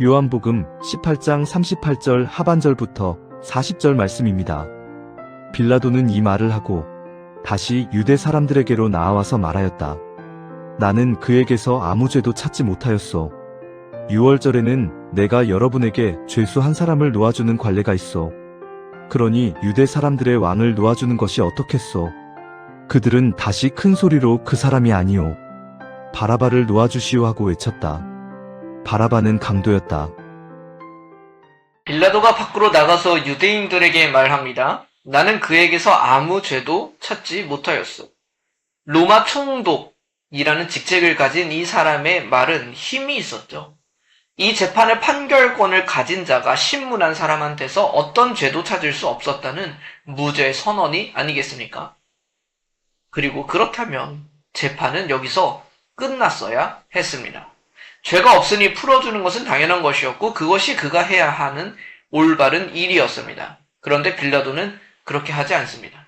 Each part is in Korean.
요한복음 18장 38절 하반절부터 40절 말씀입니다. 빌라도는 이 말을 하고 다시 유대 사람들에게로 나아와서 말하였다. 나는 그에게서 아무 죄도 찾지 못하였소. 6월절에는 내가 여러분에게 죄수 한 사람을 놓아주는 관례가 있어. 그러니 유대 사람들의 왕을 놓아주는 것이 어떻겠소? 그들은 다시 큰 소리로 그 사람이 아니오, 바라바를 놓아주시오 하고 외쳤다. 바라바는 강도였다. 빌라도가 밖으로 나가서 유대인들에게 말합니다. 나는 그에게서 아무 죄도 찾지 못하였어. 로마 총독이라는 직책을 가진 이 사람의 말은 힘이 있었죠. 이 재판의 판결권을 가진 자가 신문한 사람한테서 어떤 죄도 찾을 수 없었다는 무죄 선언이 아니겠습니까? 그리고 그렇다면 재판은 여기서 끝났어야 했습니다. 죄가 없으니 풀어주는 것은 당연한 것이었고 그것이 그가 해야 하는 올바른 일이었습니다. 그런데 빌라도는 그렇게 하지 않습니다.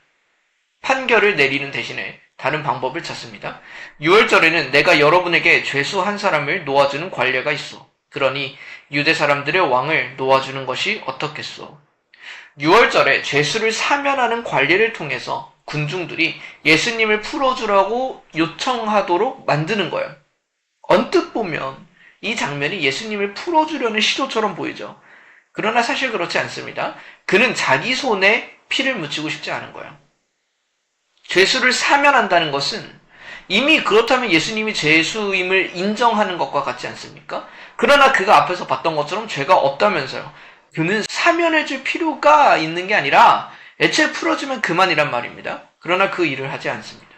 판결을 내리는 대신에 다른 방법을 찾습니다. 6월절에는 내가 여러분에게 죄수 한 사람을 놓아주는 관례가 있어. 그러니 유대 사람들의 왕을 놓아주는 것이 어떻겠소? 6월절에 죄수를 사면하는 관례를 통해서 군중들이 예수님을 풀어주라고 요청하도록 만드는 거예요. 언뜻 보면 이 장면이 예수님을 풀어주려는 시도처럼 보이죠. 그러나 사실 그렇지 않습니다. 그는 자기 손에 피를 묻히고 싶지 않은 거예요. 죄수를 사면한다는 것은 이미 그렇다면 예수님이 죄수임을 인정하는 것과 같지 않습니까? 그러나 그가 앞에서 봤던 것처럼 죄가 없다면서요. 그는 사면해줄 필요가 있는 게 아니라 애초에 풀어주면 그만이란 말입니다. 그러나 그 일을 하지 않습니다.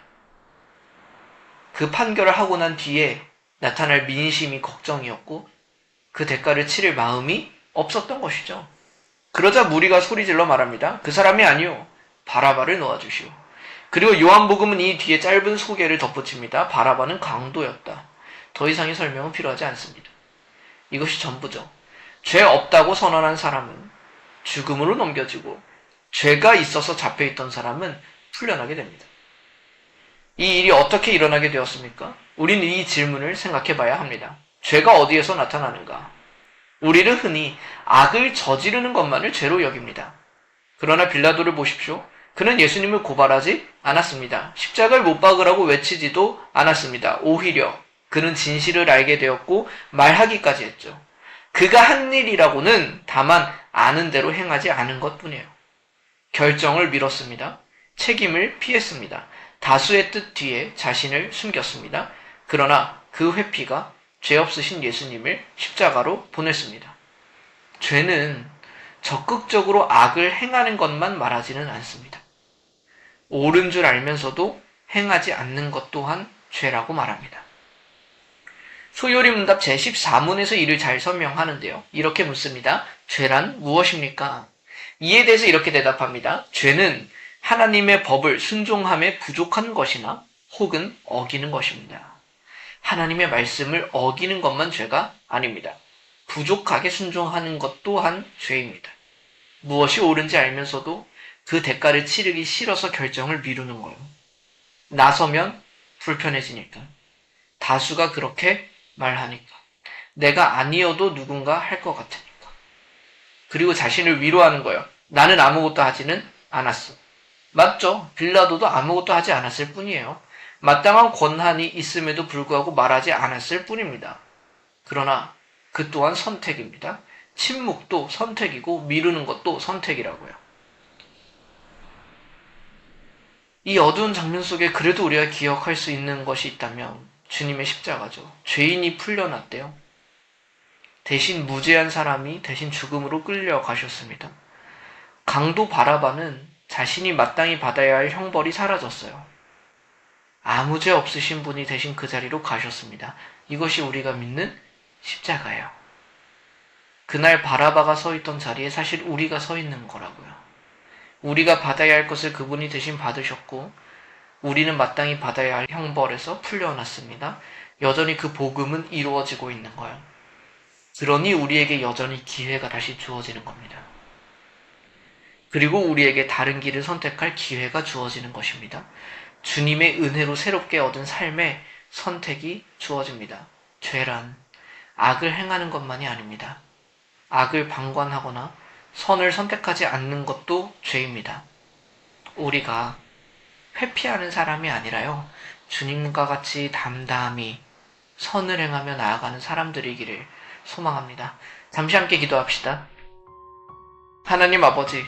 그 판결을 하고 난 뒤에 나타날 민심이 걱정이었고 그 대가를 치를 마음이 없었던 것이죠. 그러자 무리가 소리질러 말합니다. 그 사람이 아니오, 바라바를 놓아주시오. 그리고 요한복음은 이 뒤에 짧은 소개를 덧붙입니다. 바라바는 강도였다. 더 이상의 설명은 필요하지 않습니다. 이것이 전부죠. 죄 없다고 선언한 사람은 죽음으로 넘겨지고 죄가 있어서 잡혀있던 사람은 풀려나게 됩니다. 이 일이 어떻게 일어나게 되었습니까? 우리는 이 질문을 생각해 봐야 합니다. 죄가 어디에서 나타나는가? 우리는 흔히 악을 저지르는 것만을 죄로 여깁니다. 그러나 빌라도를 보십시오. 그는 예수님을 고발하지 않았습니다. 십자가를 못 박으라고 외치지도 않았습니다. 오히려 그는 진실을 알게 되었고 말하기까지 했죠. 그가 한 일이라고는 다만 아는 대로 행하지 않은 것뿐이에요. 결정을 미뤘습니다. 책임을 피했습니다. 다수의 뜻 뒤에 자신을 숨겼습니다. 그러나 그 회피가 죄 없으신 예수님을 십자가로 보냈습니다. 죄는 적극적으로 악을 행하는 것만 말하지는 않습니다. 옳은 줄 알면서도 행하지 않는 것 또한 죄라고 말합니다. 소요리 문답 제14문에서 이를 잘 설명하는데요. 이렇게 묻습니다. 죄란 무엇입니까? 이에 대해서 이렇게 대답합니다. 죄는 하나님의 법을 순종함에 부족한 것이나 혹은 어기는 것입니다. 하나님의 말씀을 어기는 것만 죄가 아닙니다. 부족하게 순종하는 것 또한 죄입니다. 무엇이 옳은지 알면서도 그 대가를 치르기 싫어서 결정을 미루는 거예요. 나서면 불편해지니까. 다수가 그렇게 말하니까. 내가 아니어도 누군가 할 것 같으니까. 그리고 자신을 위로하는 거예요. 나는 아무것도 하지는 않았어. 맞죠? 빌라도도 아무것도 하지 않았을 뿐이에요. 마땅한 권한이 있음에도 불구하고 말하지 않았을 뿐입니다. 그러나 그 또한 선택입니다. 침묵도 선택이고 미루는 것도 선택이라고요. 이 어두운 장면 속에 그래도 우리가 기억할 수 있는 것이 있다면 주님의 십자가죠. 죄인이 풀려났대요. 대신 무죄한 사람이 대신 죽음으로 끌려가셨습니다. 강도 바라바는 자신이 마땅히 받아야 할 형벌이 사라졌어요. 아무 죄 없으신 분이 대신 그 자리로 가셨습니다. 이것이 우리가 믿는 십자가예요. 그날 바라바가 서 있던 자리에 사실 우리가 서 있는 거라고요. 우리가 받아야 할 것을 그분이 대신 받으셨고 우리는 마땅히 받아야 할 형벌에서 풀려났습니다. 여전히 그 복음은 이루어지고 있는 거예요. 그러니 우리에게 여전히 기회가 다시 주어지는 겁니다. 그리고 우리에게 다른 길을 선택할 기회가 주어지는 것입니다. 주님의 은혜로 새롭게 얻은 삶의 선택이 주어집니다. 죄란 악을 행하는 것만이 아닙니다. 악을 방관하거나 선을 선택하지 않는 것도 죄입니다. 우리가 회피하는 사람이 아니라요, 주님과 같이 담담히 선을 행하며 나아가는 사람들이기를 소망합니다. 잠시 함께 기도합시다. 하나님 아버지,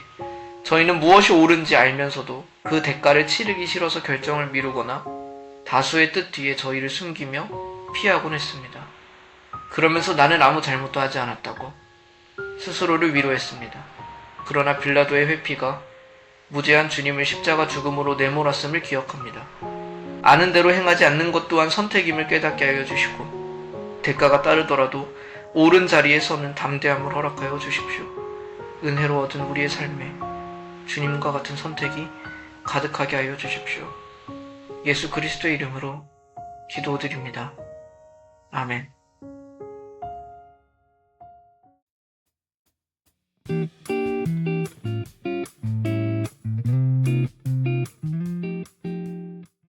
저희는 무엇이 옳은지 알면서도 그 대가를 치르기 싫어서 결정을 미루거나 다수의 뜻 뒤에 저희를 숨기며 피하곤 했습니다. 그러면서 나는 아무 잘못도 하지 않았다고 스스로를 위로했습니다. 그러나 빌라도의 회피가 무죄한 주님을 십자가 죽음으로 내몰았음을 기억합니다. 아는 대로 행하지 않는 것 또한 선택임을 깨닫게 하여 주시고, 대가가 따르더라도 옳은 자리에 서는 담대함을 허락하여 주십시오. 은혜로 얻은 우리의 삶에 주님과 같은 선택이 가득하게 하여 주십시오. 예수 그리스도의 이름으로 기도드립니다. 아멘.